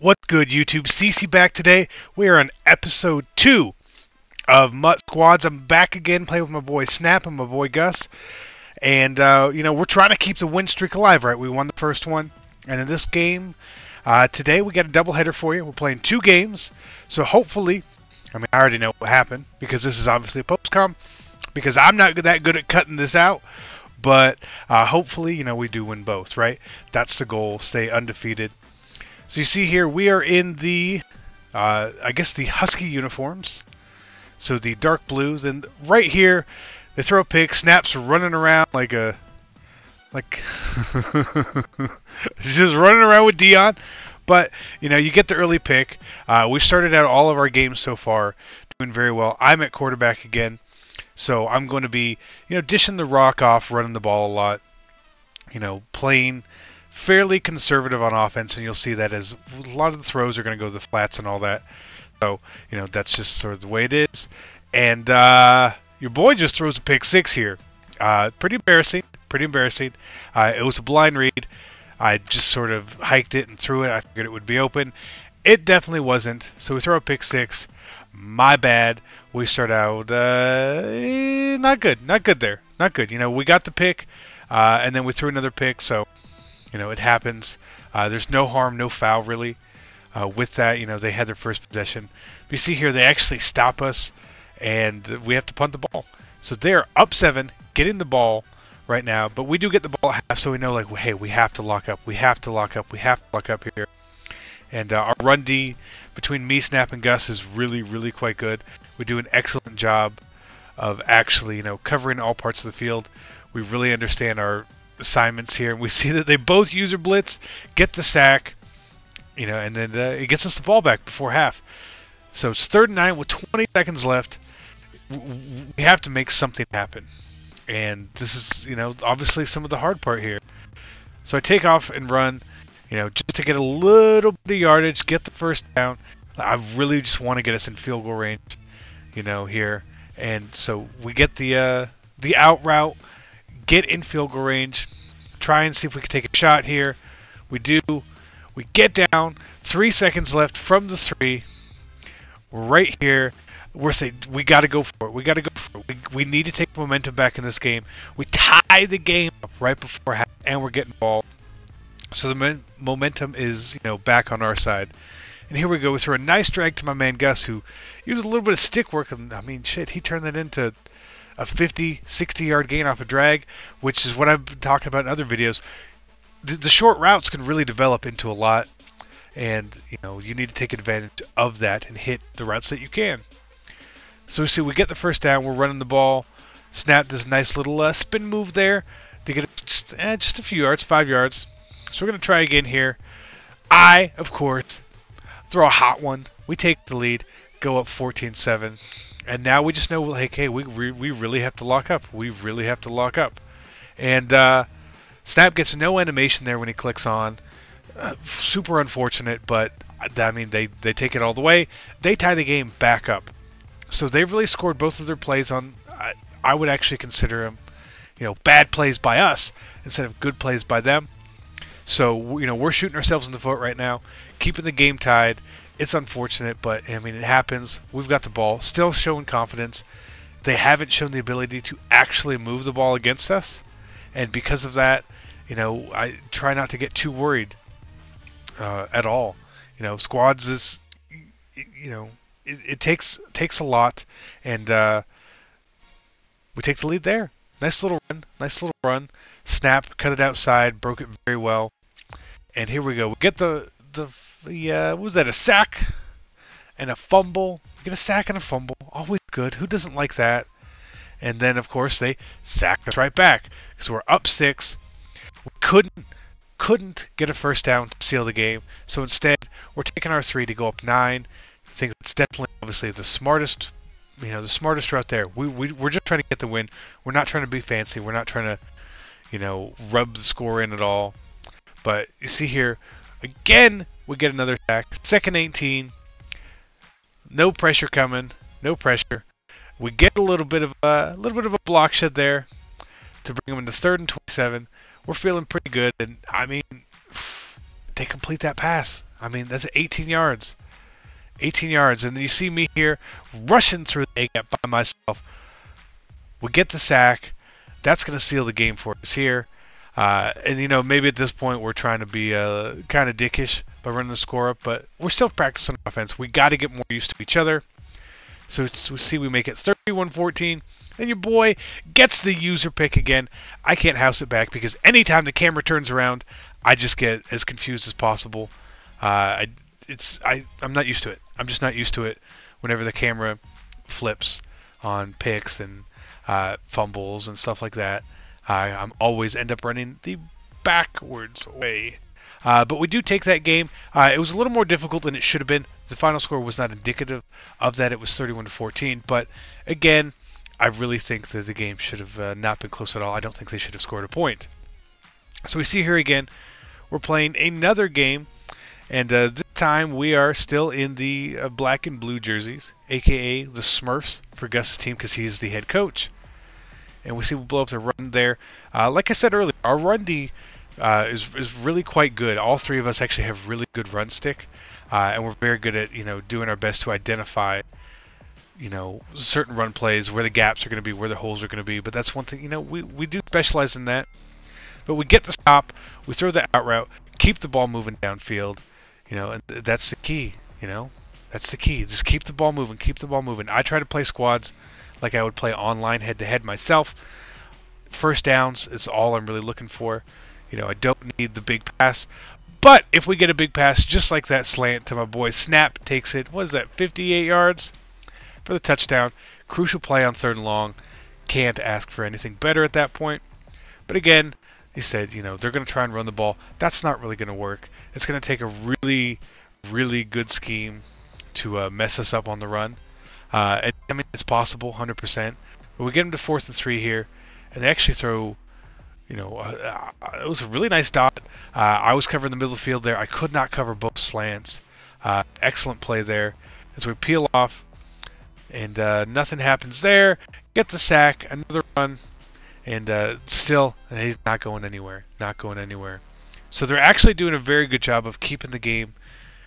What's good, YouTube? CC back today. We are on episode 2 of Mutt Squads. I'm back again playing with my boy Snap and my boy Gus. And, we're trying to keep the win streak alive, right? We won the first one. And in this game, today we got a doubleheader for you. We're playing 2 games. So hopefully, I already know what happened because this is obviously a post-com. Because I'm not that good at cutting this out. But hopefully, we do win both, right? That's the goal. Stay undefeated. So you see here, we are in the, I guess the Husky uniforms. So the dark blue. Then right here, they throw a pick. Snap's running around like he's just running around with Dion. But, you get the early pick. We've started out all of our games so far doing very well. I'm at quarterback again. So I'm going to be, dishing the rock off, running the ball a lot. Playing fairly conservative on offense, and you'll see that as a lot of the throws are going to go to the flats and all that. So, that's just sort of the way it is. And your boy just throws a pick 6 here. Pretty embarrassing. It was a blind read. I just sort of hiked it and threw it. I figured it would be open. It definitely wasn't. So we throw a pick 6. My bad. We start out not good. Not good there. Not good. We got the pick, and then we threw another pick, so it happens. There's no harm, no foul, really. With that, they had their first possession. But you see here, they actually stop us, and we have to punt the ball. So they're up 7, getting the ball right now. But we do get the ball at half, so we know, hey, we have to lock up. We have to lock up here. And our run D between me, Snap, and Gus is really, really quite good. We do an excellent job of actually, covering all parts of the field. We really understand our assignments here, and we see that they both user blitz, get the sack, and then it gets us the ball back before half. So it's 3rd and 9 with 20 seconds left. We have to make something happen, and this is obviously some of the hard part here. So I take off and run, just to get a little bit of yardage, get the first down. I really just want to get us in field goal range, here, and so we get the out route. Get in field goal range, try and see if we can take a shot here. We do. We get down, 3 seconds left from the 3. We're right here. We're saying we got to go for it. We need to take momentum back in this game. We tie the game up right before half, and we're getting ball. So the momentum is back on our side. And here we go. We throw a nice drag to my man Gus, who used a little bit of stick work. And, shit, he turned that into a 50, 60-yard gain off a drag, which is what I've been talking about in other videos. The short routes can really develop into a lot, and you need to take advantage of that and hit the routes that you can. So we get the first down. We're running the ball. Snap does a nice little spin move there to get just a few yards, 5 yards. So we're going to try again here. I, of course, throw a hot one. We take the lead, go up 14-7. And now we just know, like, hey, we really have to lock up. We really have to lock up. And Snap gets no animation there when he clicks on. Super unfortunate, but they take it all the way. They tie the game back up. So they really scored both of their plays on. I would actually consider them, bad plays by us instead of good plays by them. So we're shooting ourselves in the foot right now, keeping the game tied. It's unfortunate, but it happens. We've got the ball, still showing confidence. They haven't shown the ability to actually move the ball against us, and because of that, I try not to get too worried at all. Squads is, it takes a lot, and we take the lead there. Nice little run. Snap cut it outside, broke it very well, and here we go. We get the what was that, a sack and a fumble? Get a sack and a fumble, always good. Who doesn't like that? And then, of course, they sack us right back because we're up 6. We couldn't get a first down to seal the game, so instead we're taking our 3 to go up 9. I think that's definitely, obviously, the smartest route there. We're just trying to get the win. We're not trying to be fancy. We're not trying to rub the score in at all. But you see here, again, we get another sack. 2nd 18. No pressure coming. No pressure. We get a little bit of a block shed there to bring them into 3rd and 27. We're feeling pretty good, and they complete that pass. I mean, that's 18 yards. 18 yards. And then you see me here rushing through the A-gap by myself. We get the sack. That's going to seal the game for us here. And, you know, maybe at this point we're trying to be kind of dickish by running the score up, but we're still practicing offense. We got to get more used to each other. So we see we make it 31-14. And your boy gets the user pick again. I can't house it back because anytime the camera turns around, I just get as confused as possible. I'm not used to it. I'm just not used to it whenever the camera flips on picks and fumbles and stuff like that. I'm always end up running the backwards way. But we do take that game. It was a little more difficult than it should have been. The final score was not indicative of that. It was 31-14. But again, I really think that the game should have not been close at all. I don't think they should have scored a point. So we see here again, we're playing another game. And this time we are still in the black and blue jerseys, a.k.a. the Smurfs for Gus's team because he's the head coach. And we see we blow up the run there. Like I said earlier, our run D is really quite good. All three of us actually have really good run stick. And we're very good at, you know, doing our best to identify, you know, certain run plays, where the gaps are going to be, where the holes are going to be. But that's one thing, you know, we do specialize in that. But we get the stop, we throw the out route, keep the ball moving downfield, you know, and that's the key, you know. That's the key. Just keep the ball moving, keep the ball moving. I try to play squads like I would play online head-to-head myself. First downs is all I'm really looking for. You know, I don't need the big pass. But if we get a big pass, just like that slant to my boy Snap, takes it, what is that, 58 yards for the touchdown. Crucial play on 3rd and long. Can't ask for anything better at that point. But again, he said, you know, they're going to try and run the ball. That's not really going to work. It's going to take a really, really good scheme to mess us up on the run. And, I mean, it's possible, 100%. But we get them to 4th and 3 here, and they actually throw, you know, it was a really nice dot. I was covering the middle of the field there. I could not cover both slants. Excellent play there. As we peel off, and nothing happens there. Get the sack, another run, and still, he's not going anywhere. Not going anywhere. So they're actually doing a very good job of keeping the game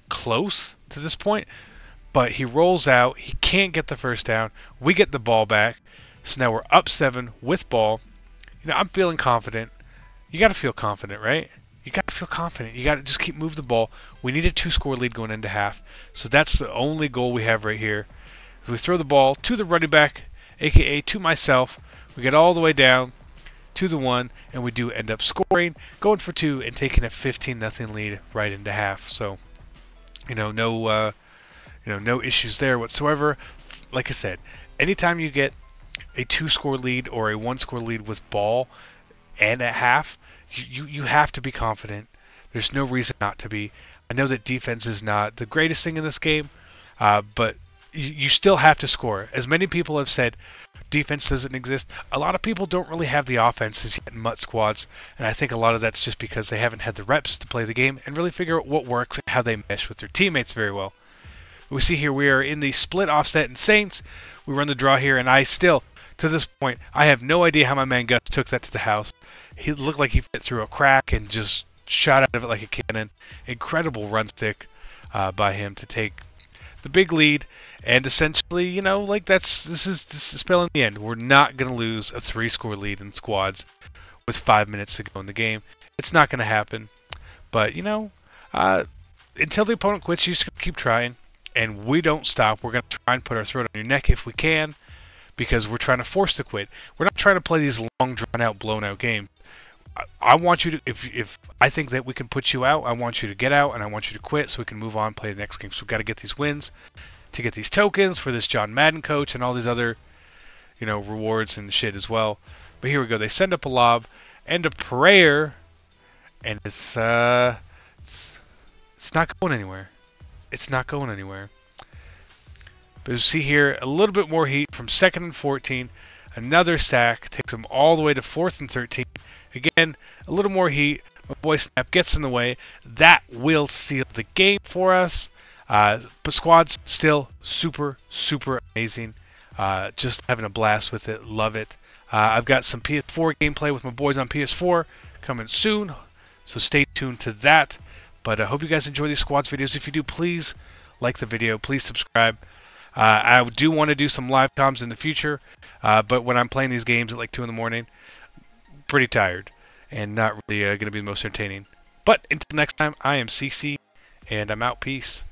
close to this point. But he rolls out. He can't get the first down. We get the ball back. So now we're up 7 with ball. You know, I'm feeling confident. You got to feel confident, right? You got to feel confident. You got to just keep moving the ball. We need a 2-score lead going into half. So that's the only goal we have right here. We throw the ball to the running back, a.k.a. to myself. We get all the way down to the 1, and we do end up scoring, going for 2, and taking a 15-0 lead right into half. So, you know, no issues there whatsoever. Like I said, anytime you get a 2-score lead or a 1-score lead with ball and at half, you have to be confident. There's no reason not to be. I know that defense is not the greatest thing in this game, but you still have to score. As many people have said, defense doesn't exist. A lot of people don't really have the offenses yet in MUT squads, and I think a lot of that's just because they haven't had the reps to play the game and really figure out what works and how they mesh with their teammates very well. We see here we are in the split offset and Saints. We run the draw here, and I still, to this point, I have no idea how my man Gus took that to the house. He looked like he fit through a crack and just shot out of it like a cannon. Incredible run stick by him to take the big lead, and essentially, you know, like this is spelling the end. We're not going to lose a 3-score lead in squads with 5 minutes to go in the game. It's not going to happen. But, you know, until the opponent quits, you just keep trying. And we don't stop. We're going to try and put our throat on your neck if we can, because we're trying to force to quit. We're not trying to play these long, drawn-out, blown-out games. I want you to, if I think that we can put you out, I want you to get out, and I want you to quit so we can move on, play the next game. So we've got to get these wins to get these tokens for this John Madden coach and all these other, you know, rewards and shit as well. But here we go. They send up a lob and a prayer, and it's not going anywhere. It's not going anywhere. But you see here, a little bit more heat from 2nd and 14. Another sack takes them all the way to 4th and 13. Again, a little more heat. My boy Snap gets in the way. That will seal the game for us. But squad's still super, super amazing. Just having a blast with it. Love it. I've got some PS4 gameplay with my boys on PS4 coming soon. So stay tuned to that. But I hope you guys enjoy these squads videos. If you do, please like the video. Please subscribe. I do want to do some live comms in the future, but when I'm playing these games at like 2 in the morning, pretty tired and not really going to be the most entertaining. But until next time, I am CC, and I'm out. Peace.